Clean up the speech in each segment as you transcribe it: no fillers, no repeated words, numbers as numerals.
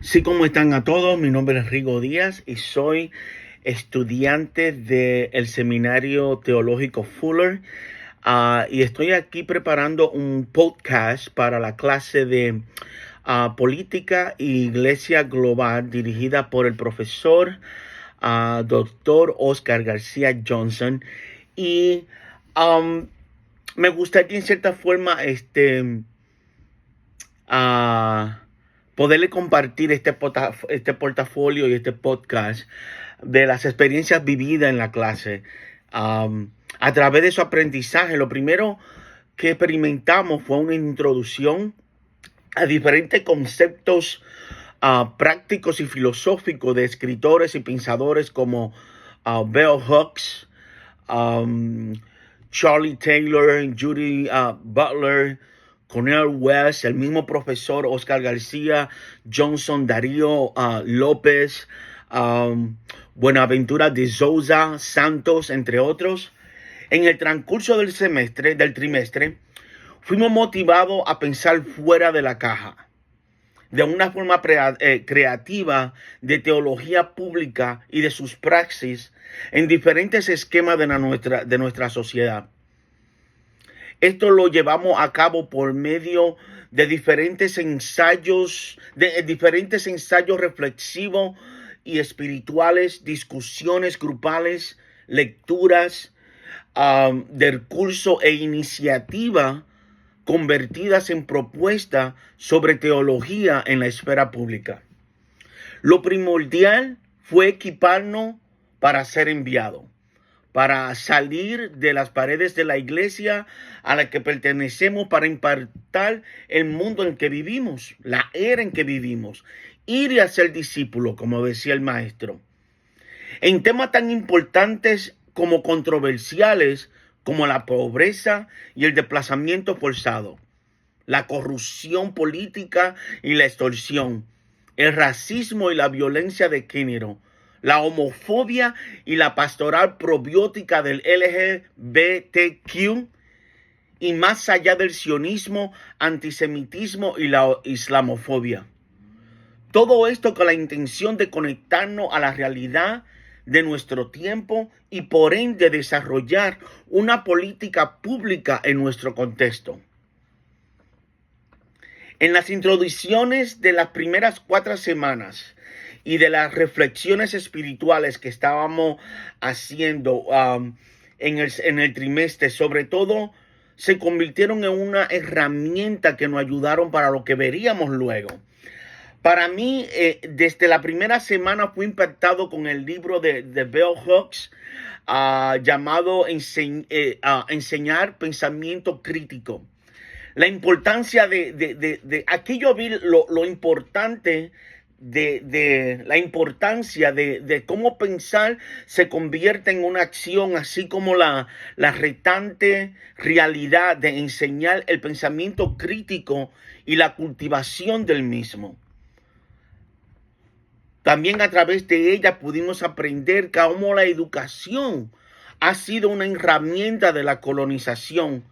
Sí, ¿cómo están a todos? Mi nombre es Rigo Díaz y soy estudiante del Seminario Teológico Fuller. Y estoy aquí preparando un podcast para la clase de Política e Iglesia Global dirigida por el profesor Dr. Oscar García Johnson. Y me gustaría en cierta forma a poderle compartir este portafolio y este podcast de las experiencias vividas en la clase. A través de su aprendizaje, lo primero que experimentamos fue una introducción a diferentes conceptos prácticos y filosóficos de escritores y pensadores como Bell Hooks, Charlie Taylor, Judy Butler, Cornel West, el mismo profesor Oscar García Johnson, Darío López, Buenaventura de Souza, Santos, entre otros. En el transcurso del trimestre, fuimos motivados a pensar fuera de la caja, de una forma creativa de teología pública y de sus praxis en diferentes esquemas de nuestra sociedad. Esto lo llevamos a cabo por medio de diferentes ensayos reflexivos y espirituales, discusiones grupales, lecturas del curso e iniciativa convertidas en propuestas sobre teología en la esfera pública. Lo primordial fue equiparnos para ser enviados, para salir de las paredes de la iglesia a la que pertenecemos, para impactar el mundo en que vivimos, la era en que vivimos, ir y hacer discípulos, como decía el maestro. En temas tan importantes como controversiales como la pobreza y el desplazamiento forzado, la corrupción política y la extorsión, el racismo y la violencia de género, la homofobia y la pastoral probiótica del LGBTQ, y más allá del sionismo, antisemitismo y la islamofobia. Todo esto con la intención de conectarnos a la realidad de nuestro tiempo y por ende desarrollar una política pública en nuestro contexto. En las introducciones de las primeras 4 semanas y de las reflexiones espirituales que estábamos haciendo en el trimestre, sobre todo, se convirtieron en una herramienta que nos ayudaron para lo que veríamos luego. Para mí, desde la primera semana fui impactado con el libro de Bell Hooks llamado Enseñar Pensamiento Crítico. La importancia de aquí yo vi lo importante la importancia de cómo pensar se convierte en una acción, así como la retante realidad de enseñar el pensamiento crítico y la cultivación del mismo. También a través de ella pudimos aprender cómo la educación ha sido una herramienta de la colonización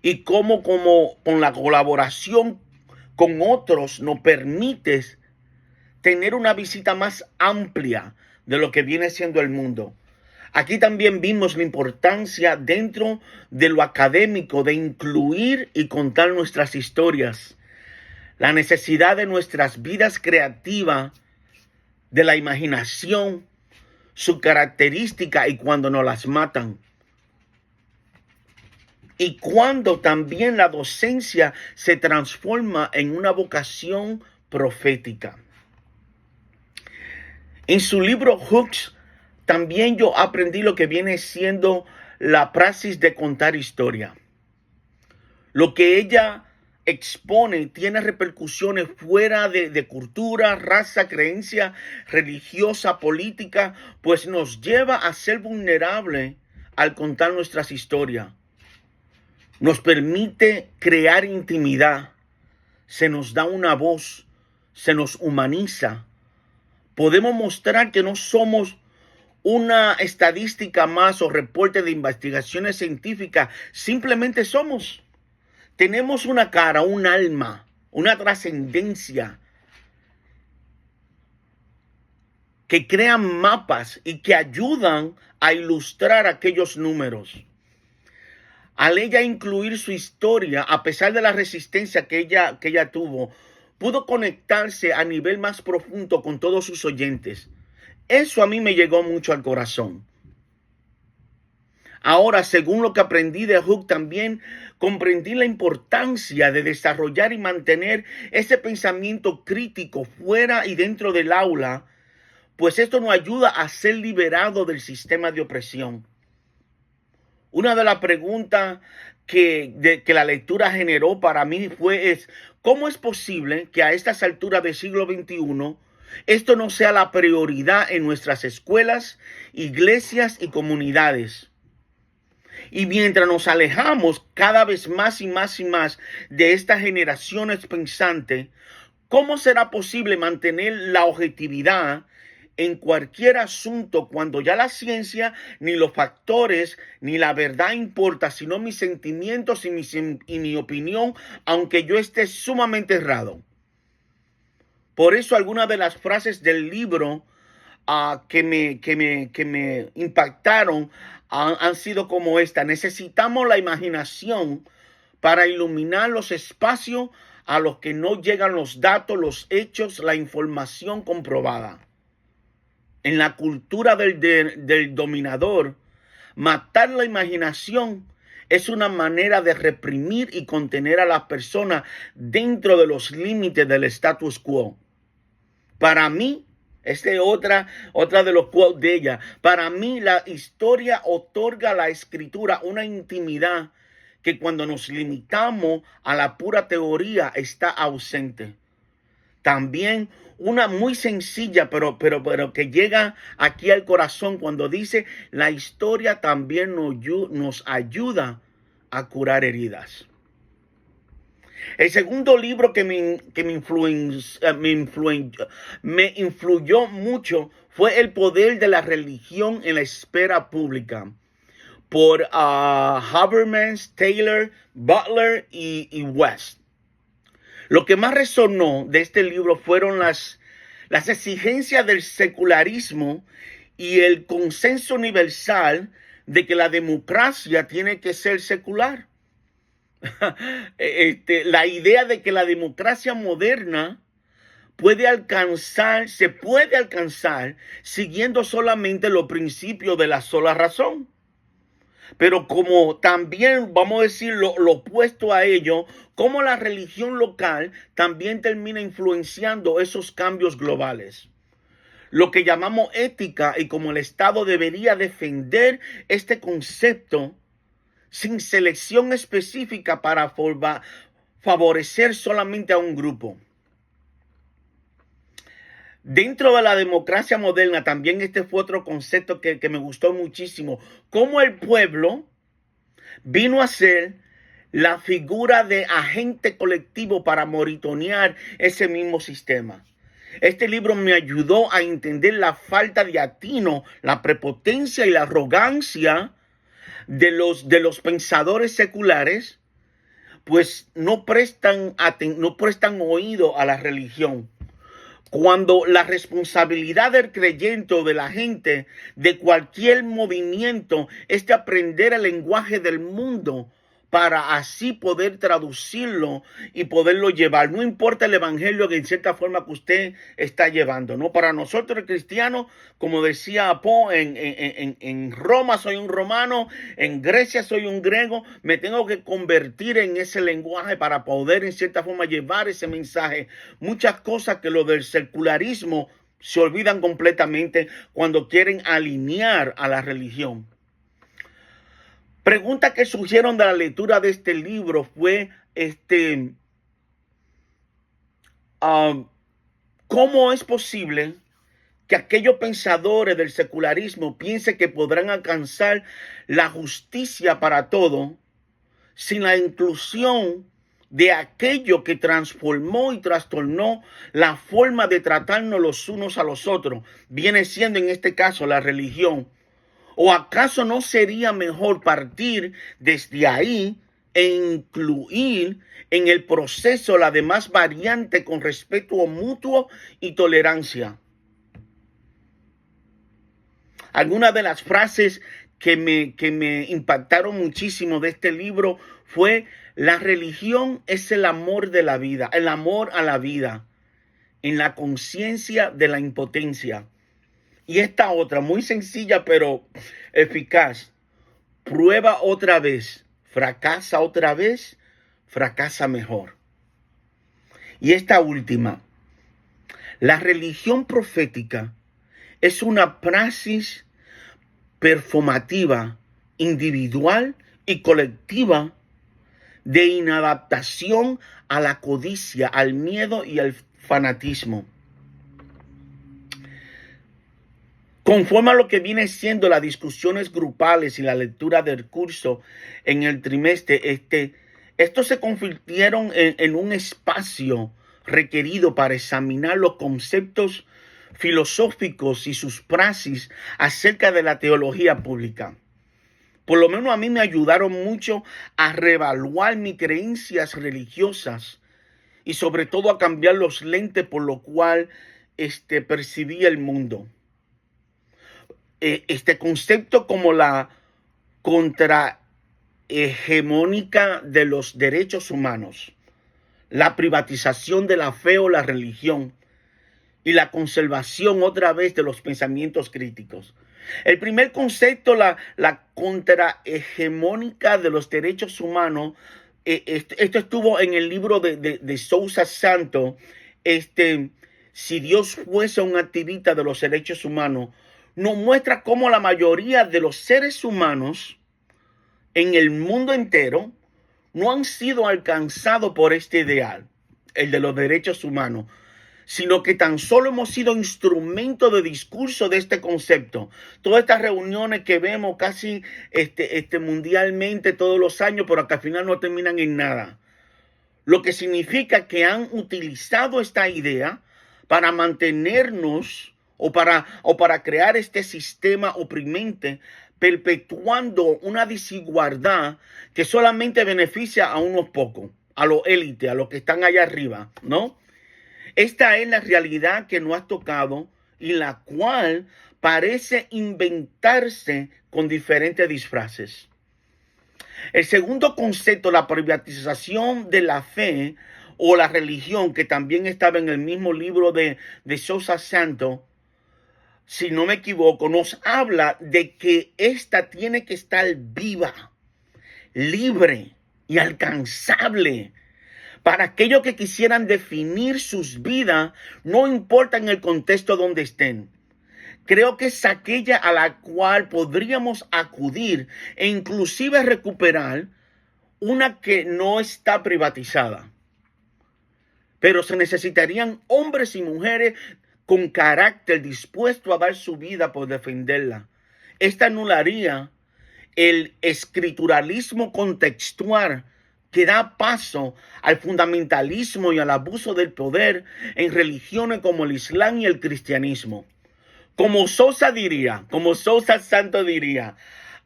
y cómo con la colaboración con otros nos permite tener una visita más amplia de lo que viene siendo el mundo. Aquí también vimos la importancia dentro de lo académico de incluir y contar nuestras historias, la necesidad de nuestras vidas creativas, de la imaginación, su característica y cuando nos las matan. Y cuando también la docencia se transforma en una vocación profética. En su libro Hooks, también yo aprendí lo que viene siendo la praxis de contar historia. Lo que ella expone tiene repercusiones fuera de cultura, raza, creencia religiosa, política, pues nos lleva a ser vulnerables al contar nuestras historias. Nos permite crear intimidad, se nos da una voz, se nos humaniza. Podemos mostrar que no somos una estadística más o reporte de investigaciones científicas, simplemente tenemos una cara, un alma, una trascendencia. que crean mapas y que ayudan a ilustrar aquellos números. Al ella incluir su historia, a pesar de la resistencia que ella tuvo, pudo conectarse a nivel más profundo con todos sus oyentes. Eso a mí me llegó mucho al corazón. Ahora, según lo que aprendí de Hooke, también comprendí la importancia de desarrollar y mantener ese pensamiento crítico fuera y dentro del aula, pues esto nos ayuda a ser liberados del sistema de opresión. Una de las preguntas que la lectura generó para mí es, ¿cómo es posible que a estas alturas del siglo XXI esto no sea la prioridad en nuestras escuelas, iglesias y comunidades? Y mientras nos alejamos cada vez más y más y más de estas generaciones pensantes, ¿cómo será posible mantener la objetividad en cualquier asunto cuando ya la ciencia, ni los factores, ni la verdad importa, sino mis sentimientos y mi opinión, aunque yo esté sumamente errado? Por eso algunas de las frases del libro que me impactaron han sido como esta: necesitamos la imaginación para iluminar los espacios a los que no llegan los datos, los hechos, la información comprobada. En la cultura del dominador, matar la imaginación es una manera de reprimir y contener a las personas dentro de los límites del status quo. Para mí, otra de los quotes de ella, para mí la historia otorga a la escritura una intimidad que cuando nos limitamos a la pura teoría está ausente. También una muy sencilla, pero que llega aquí al corazón cuando dice: la historia también nos ayuda a curar heridas. El segundo libro que me influyó mucho fue El poder de la religión en la esfera pública, por Habermas, Taylor, Butler y West. Lo que más resonó de este libro fueron las exigencias del secularismo y el consenso universal de que la democracia tiene que ser secular. La idea de que la democracia moderna se puede alcanzar siguiendo solamente los principios de la sola razón. Pero como también, vamos a decir, lo opuesto a ello, como la religión local también termina influenciando esos cambios globales. Lo que llamamos ética, y como el Estado debería defender este concepto sin selección específica para favorecer solamente a un grupo. Dentro de la democracia moderna, también este fue otro concepto que me gustó muchísimo. Cómo el pueblo vino a ser la figura de agente colectivo para monitorear ese mismo sistema. Este libro me ayudó a entender la falta de atino, la prepotencia y la arrogancia de los pensadores seculares, pues no prestan oído a la religión. Cuando la responsabilidad del creyente o de la gente de cualquier movimiento es de aprender el lenguaje del mundo para así poder traducirlo y poderlo llevar. No importa el evangelio que en cierta forma que usted está llevando, ¿no? Para nosotros cristianos, como decía Paul, en Roma soy un romano, en Grecia soy un griego, me tengo que convertir en ese lenguaje para poder en cierta forma llevar ese mensaje. Muchas cosas que lo del secularismo se olvidan completamente cuando quieren alinear a la religión. Pregunta que surgieron de la lectura de este libro fue ¿cómo es posible que aquellos pensadores del secularismo piensen que podrán alcanzar la justicia para todo sin la inclusión de aquello que transformó y trastornó la forma de tratarnos los unos a los otros? Viene siendo en este caso la religión. ¿O acaso no sería mejor partir desde ahí e incluir en el proceso la demás variante con respeto mutuo y tolerancia? Algunas de las frases que me impactaron muchísimo de este libro fue: la religión es el amor de la vida, el amor a la vida, en la conciencia de la impotencia. Y esta otra, muy sencilla pero eficaz: prueba otra vez, fracasa mejor. Y esta última: la religión profética es una praxis performativa, individual y colectiva, de inadaptación a la codicia, al miedo y al fanatismo. Conforme a lo que viene siendo las discusiones grupales y la lectura del curso en el trimestre, estos se convirtieron en un espacio requerido para examinar los conceptos filosóficos y sus praxis acerca de la teología pública. Por lo menos a mí me ayudaron mucho a reevaluar mis creencias religiosas y sobre todo a cambiar los lentes por lo cual percibía el mundo. Este concepto como la contrahegemónica de los derechos humanos, la privatización de la fe o la religión y la conservación otra vez de los pensamientos críticos. El primer concepto, la contrahegemónica de los derechos humanos, esto estuvo en el libro de Sousa Santos. Si Dios fuese un activista de los derechos humanos, nos muestra cómo la mayoría de los seres humanos en el mundo entero no han sido alcanzados por este ideal, el de los derechos humanos, sino que tan solo hemos sido instrumento de discurso de este concepto. Todas estas reuniones que vemos casi mundialmente todos los años, pero que al final no terminan en nada. Lo que significa que han utilizado esta idea para mantenernos o para crear este sistema oprimente, perpetuando una desigualdad que solamente beneficia a unos pocos, a los élites, a los que están allá arriba, ¿no? Esta es la realidad que nos ha tocado y la cual parece inventarse con diferentes disfraces. El segundo concepto, la privatización de la fe o la religión, que también estaba en el mismo libro de Sousa Santos, si no me equivoco, nos habla de que esta tiene que estar viva, libre y alcanzable para aquellos que quisieran definir sus vidas, no importa en el contexto donde estén. Creo que es aquella a la cual podríamos acudir e inclusive recuperar una que no está privatizada. Pero se necesitarían hombres y mujeres con carácter dispuesto a dar su vida por defenderla. Esta anularía el escrituralismo contextual que da paso al fundamentalismo y al abuso del poder en religiones como el Islam y el cristianismo. Como Sousa Santos diría,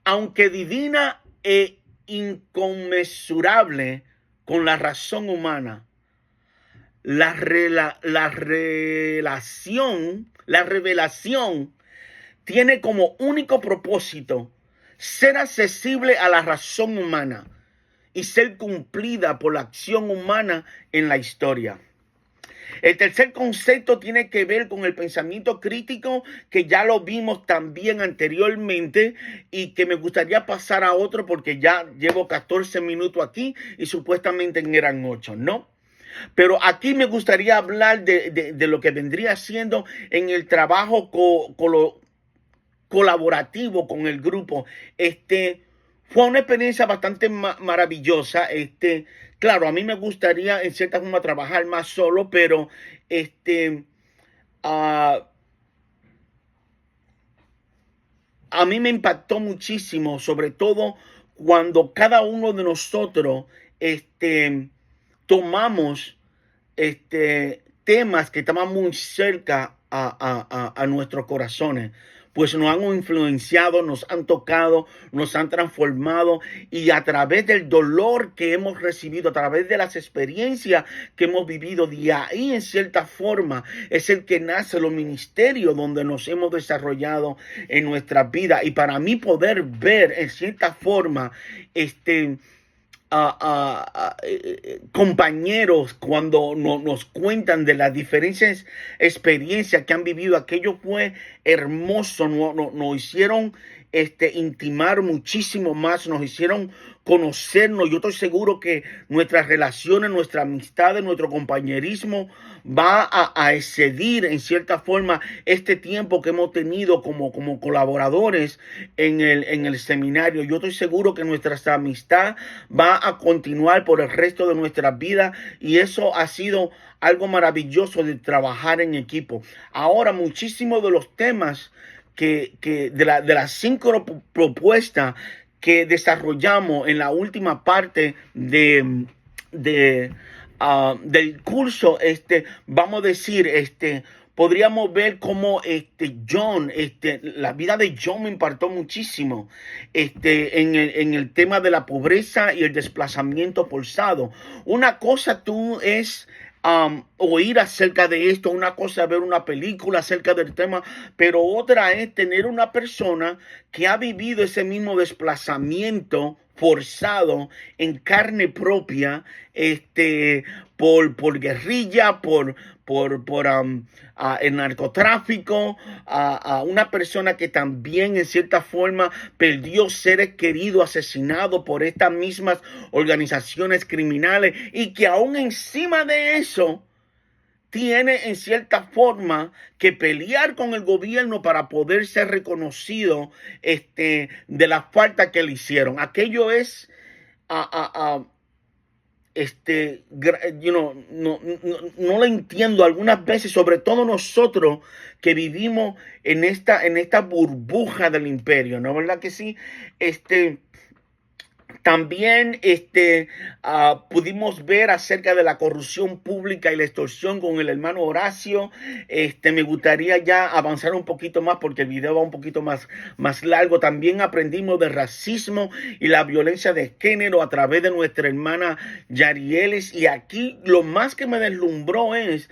aunque divina e inconmensurable con la razón humana, la revelación tiene como único propósito ser accesible a la razón humana y ser cumplida por la acción humana en la historia. El tercer concepto tiene que ver con el pensamiento crítico, que ya lo vimos también anteriormente y que me gustaría pasar a otro porque ya llevo 14 minutos aquí y supuestamente eran 8, ¿no? Pero aquí me gustaría hablar de lo que vendría siendo en el trabajo colaborativo con el grupo. Fue una experiencia bastante maravillosa. Claro, a mí me gustaría en cierta forma trabajar más solo, pero a mí me impactó muchísimo, sobre todo cuando cada uno de nosotros tomamos temas que estaban muy cerca a nuestros corazones. pues nos han influenciado, nos han tocado, nos han transformado, y a través del dolor que hemos recibido, a través de las experiencias que hemos vivido, de ahí en cierta forma es el que nace los ministerios donde nos hemos desarrollado en nuestra vida. Y para mí poder ver en cierta forma compañeros cuando nos cuentan de las diferentes experiencias que han vivido, aquello fue hermoso. Nos hicieron intimar muchísimo más, nos hicieron conocernos. Yo estoy seguro que nuestras relaciones, nuestra amistad, nuestro compañerismo va a excedir en cierta forma este tiempo que hemos tenido como colaboradores en el seminario. Yo estoy seguro que nuestra amistad va a continuar por el resto de nuestras vidas, y eso ha sido algo maravilloso de trabajar en equipo. Ahora, muchísimos de los temas de las 5 propuestas que desarrollamos en la última parte del curso, vamos a decir, podríamos ver cómo la vida de John me impactó muchísimo en el tema de la pobreza y el desplazamiento forzado. Una cosa tú es oír acerca de esto, una cosa es ver una película acerca del tema, pero otra es tener una persona que ha vivido ese mismo desplazamiento forzado en carne propia, por guerrilla, por el narcotráfico, a una persona que también en cierta forma perdió seres queridos asesinados por estas mismas organizaciones criminales, y que aún encima de eso tiene en cierta forma que pelear con el gobierno para poder ser reconocido de la falta que le hicieron. Aquello es no lo entiendo algunas veces, sobre todo nosotros que vivimos en esta burbuja del imperio, ¿no? ¿Verdad que sí? También pudimos ver acerca de la corrupción pública y la extorsión con el hermano Horacio. Me gustaría ya avanzar un poquito más porque el video va un poquito más largo. También aprendimos de racismo y la violencia de género a través de nuestra hermana Yarielis. Y aquí lo más que me deslumbró es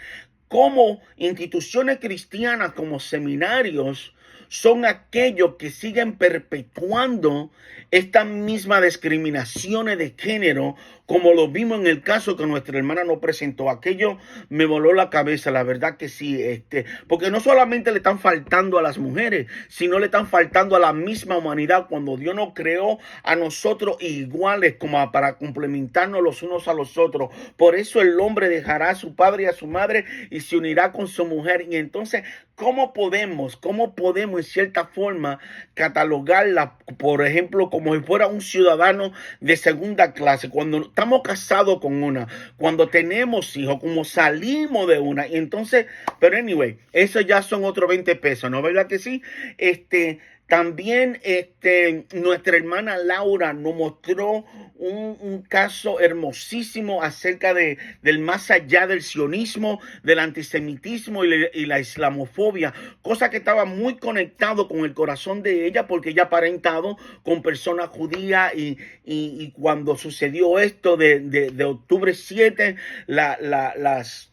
cómo instituciones cristianas como seminarios son aquellos que siguen perpetuando estas mismas discriminaciones de género, como lo vimos en el caso que nuestra hermana nos presentó. Aquello me voló la cabeza, la verdad que sí, porque no solamente le están faltando a las mujeres, sino le están faltando a la misma humanidad, cuando Dios nos creó a nosotros iguales, como para complementarnos los unos a los otros. Por eso el hombre dejará a su padre y a su madre y se unirá con su mujer. Y entonces, ¿cómo podemos en cierta forma catalogarla, por ejemplo, como si fuera un ciudadano de segunda clase, cuando estamos casados con una, cuando tenemos hijos, como salimos de una? Y entonces, pero anyway, eso ya son otros 20 pesos, ¿no? ¿Verdad que sí? También nuestra hermana Laura nos mostró un caso hermosísimo acerca del más allá del sionismo, del antisemitismo y la islamofobia, cosa que estaba muy conectado con el corazón de ella, porque ella ha aparentado con personas judías, y cuando sucedió esto de octubre 7, las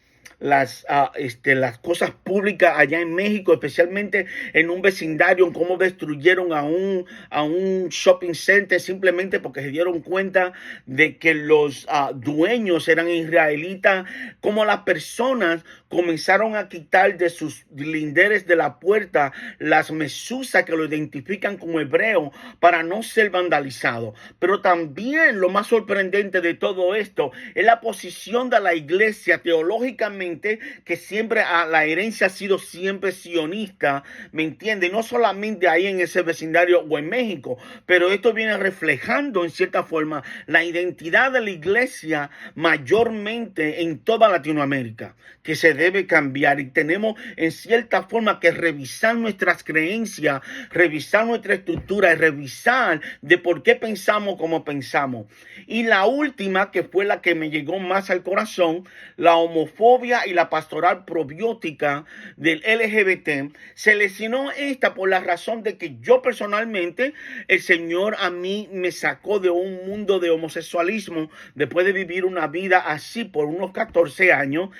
cosas públicas allá en México, especialmente en un vecindario, en cómo destruyeron a un shopping center simplemente porque se dieron cuenta de que los dueños eran israelitas, como las personas comenzaron a quitar de sus linderes de la puerta las mesuzas que lo identifican como hebreo para no ser vandalizado. Pero también lo más sorprendente de todo esto es la posición de la iglesia teológicamente, que siempre la herencia ha sido siempre sionista, ¿me entiende? No solamente ahí en ese vecindario o en México, pero esto viene reflejando en cierta forma la identidad de la iglesia mayormente en toda Latinoamérica, que se debe cambiar y tenemos en cierta forma que revisar nuestras creencias, revisar nuestra estructura y revisar de por qué pensamos como pensamos. Y la última, que fue la que me llegó más al corazón, la homofobia y la pastoral probiótica del LGBT, seleccionó esta por la razón de que yo personalmente, el Señor a mí me sacó de un mundo de homosexualismo después de vivir una vida así por unos 14 años,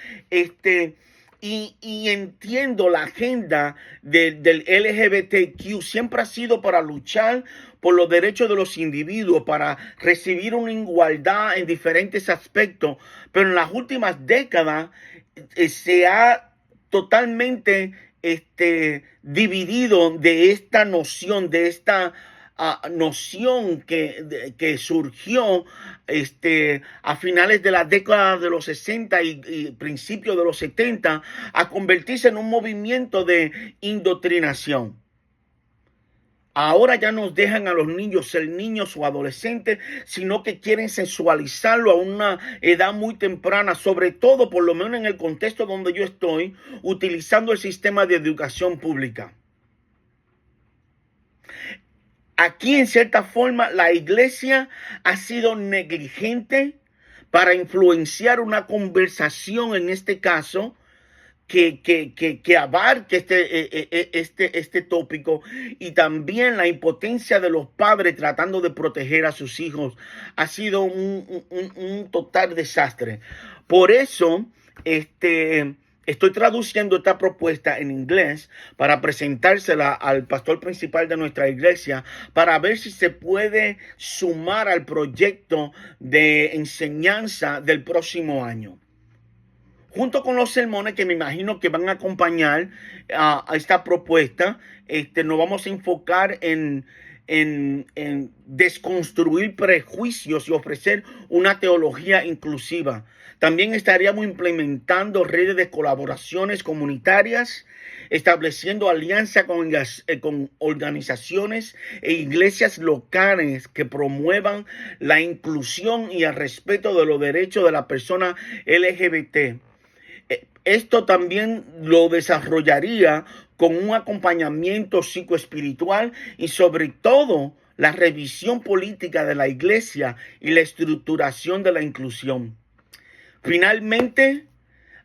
y entiendo la agenda del LGBTQ siempre ha sido para luchar por los derechos de los individuos, para recibir una igualdad en diferentes aspectos, pero en las últimas décadas se ha totalmente dividido de esta noción, de esta noción que surgió a finales de la década de los 60 y principios de los 70 a convertirse en un movimiento de indoctrinación. Ahora ya nos dejan a los niños ser niños o adolescentes, sino que quieren sexualizarlo a una edad muy temprana, sobre todo, por lo menos en el contexto donde yo estoy, utilizando el sistema de educación pública. Aquí, en cierta forma, la iglesia ha sido negligente para influenciar una conversación, en este caso, que abarque este tópico, y también la impotencia de los padres tratando de proteger a sus hijos. Ha sido un total desastre. Por eso, estoy traduciendo esta propuesta en inglés para presentársela al pastor principal de nuestra iglesia para ver si se puede sumar al proyecto de enseñanza del próximo año. Junto con los sermones que me imagino que van a acompañar a esta propuesta, nos vamos a enfocar en desconstruir prejuicios y ofrecer una teología inclusiva. También estaríamos implementando redes de colaboraciones comunitarias, estableciendo alianza con organizaciones e iglesias locales que promuevan la inclusión y el respeto de los derechos de la persona LGBT. Esto también lo desarrollaría con un acompañamiento psicoespiritual y sobre todo la revisión política de la iglesia y la estructuración de la inclusión. Finalmente,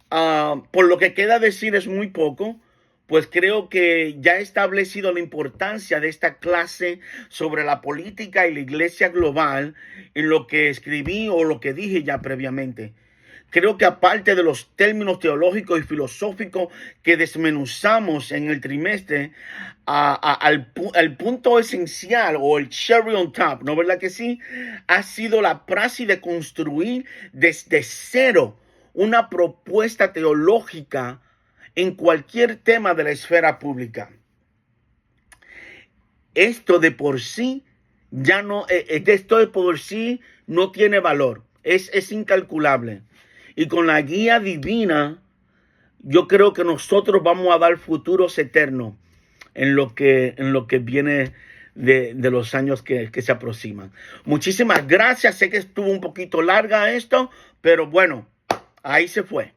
por lo que queda decir es muy poco, pues creo que ya he establecido la importancia de esta clase sobre la política y la iglesia global en lo que escribí o lo que dije ya previamente. Creo que aparte de los términos teológicos y filosóficos que desmenuzamos en el trimestre, al punto esencial o el cherry on top, ¿no verdad que sí? Ha sido la praxis de construir desde cero una propuesta teológica en cualquier tema de la esfera pública. Esto de por sí no tiene valor, es incalculable. Y con la guía divina, yo creo que nosotros vamos a dar futuros eternos en lo que viene de los años que se aproximan. Muchísimas gracias. Sé que estuvo un poquito larga esto, pero bueno, ahí se fue.